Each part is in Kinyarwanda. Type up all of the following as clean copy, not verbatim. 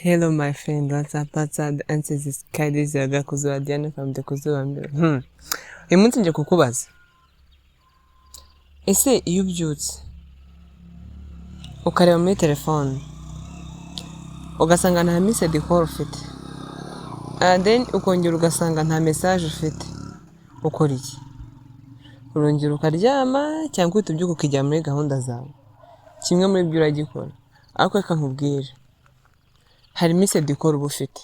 Hello, my friend. What's up? The answer is Kaidiz Yagakuzo Adiana from the Kuzo. Uyu munsi nje kukubaza. Ese iyo ubyutse ukareba muri telefone ugasanga nta message call ufite, then ukongera ugasanga nta message ufite, ukora iki? Urongera ukaryama cyangwa uhita ubyuka ukijya muri gahunda zawe? Kimwe muri byo uragikora. Ariko reka nkubwire, hari message call uba ufite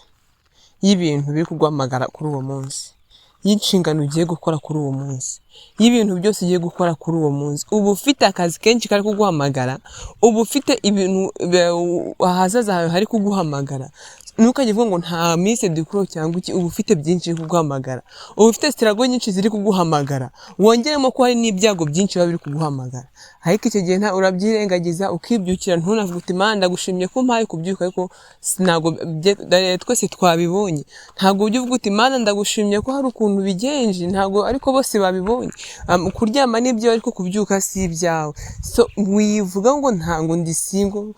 y'ibintu biri kuguhamagara kuri uwo munsi, y'inshingano ugiye gukora kuri uwo munsi, y'ibintu byose ugiye gukora kuri uwo munsi. Uba ufite akazi kenshi kari kuguhamagara, uba ufite ibintu ahazaza hawe hari kuguhamagara. Ntukajye uvuga ngo nta message call cyangwa iki, uba ufite byinshi biri kuguhamagara, uba ufite struggle nyinshi ziri kuguhamagara, wongeremo ko hari n'ibyago byinshi biba biri kuguhamagara. Ariko icyo gihe nta urabyirengagiza ukibyukira, ntunavuga uti Mana ndagushimye ko mpaye kubyuka, ariko sinago twese twabibonye. Ntago ujye uvuga uti Mana ndagushimye ko hari ukuntu bigenje, ntago ariko bose babibonye. Kuryama nibyo ariko kubyuka si ibyawe. So wivuga ngo ntango ndi single,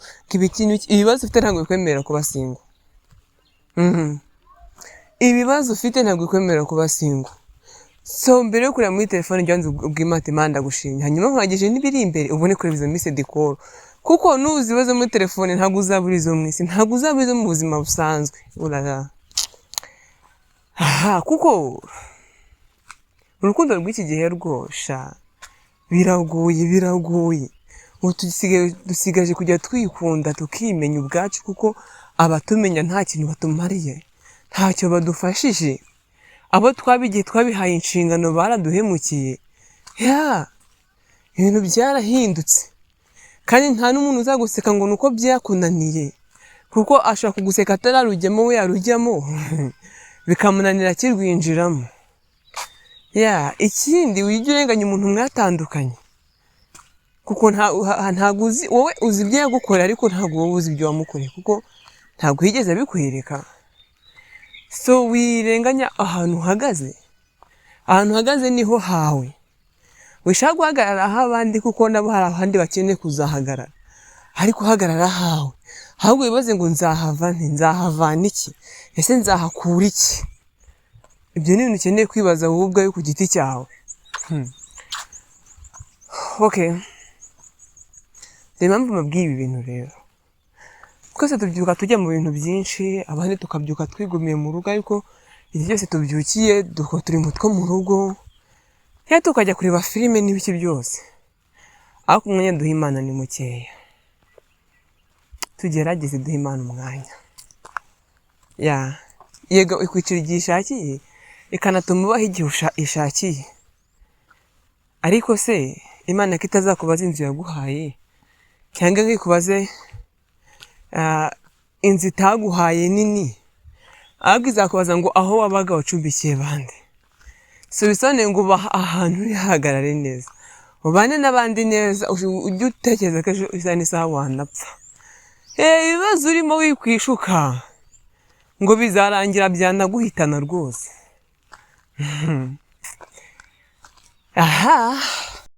ibibazo ufite ntago bikwemerera kuba single. Ibibazo ufite ntabwo bikwemerera kuba single. So mbere yo kureba muri telefone njya ubwima ati Mana ndagushimye, hanyuma nkagije n'ibiri imbere ubone kureba izo message call, kuko nuzi ibibazo muri telefone ntabwo uzabura izo mu isi, ntabwo uzabura izo mu buzima busanzwe. Urara kuko urukundo rw'iki gihe rwosha biragoye. Dusigaje kujya twikunda tukimenya ubwacu, kuko abatumenya nta kintu batumariye, ntacyo badufashije. Abo twabihaye inshingano baraduhemukiye. Ibintu byarahindutse, kandi nta n'umuntu uzaguseka ngo nuko byakunaniye, kuko ashaka kuguseka atararujyamo, we yarujyamo bikamunanira akirwinjiramo. Ikindi wijya urenganya umuntu mwatandukanye, kuko ntabwo uzi, wowe uzi ibyo yagukorera ariko ntabwo wowe uzi ibyo wamukoreye, kuko ntabwo yigeze abikwereka. So wirenganya ahantu uhagaze. Ahantu uhagaze niho hawe. Wishaka guhagarara aho abandi, kuko nabo hari abandi bakeneye kuzahagarara, ariko uhagarara hawe. Ahubwo wibaze ngo nzahavana iki? Ese nzahakura iki? Ibyo ni ibintu ukeneye kwibaza wowe ubwawe ku giti cyawe. Okay. Reba mpamvu mbabwiye ibi bintu rero. Twese tubyuka tujya mu bintu byinshi, abandi tukabyuka twigumiye mu rugo, ariko igihe cyose tubyukiye turi two mu rugo, tukajya kureba filime n'ibiki byose. Ariko umwanya duha Imana ni mukeya. Tugerageze duha Imana umwanya. Yego ikwicira igihe ishakiye, ikanatuma ubaho igihe ishakiye. Ariko se Imana ko itazakubaza inzu yaguhaye, cyangwa ngo ikubaze inzu itaguhaye nini, ahubwo izakubaza ngo aho wabaga wacumbikiye bande. So bisobanuye ngo uba ahantu urihagarare neza, ubane n'abandi neza, ujye utekereza ko ejo isa n'isaha wanapfa. Ibibazo urimo wikwishuka ngo bizarangira byanaguhitana rwose.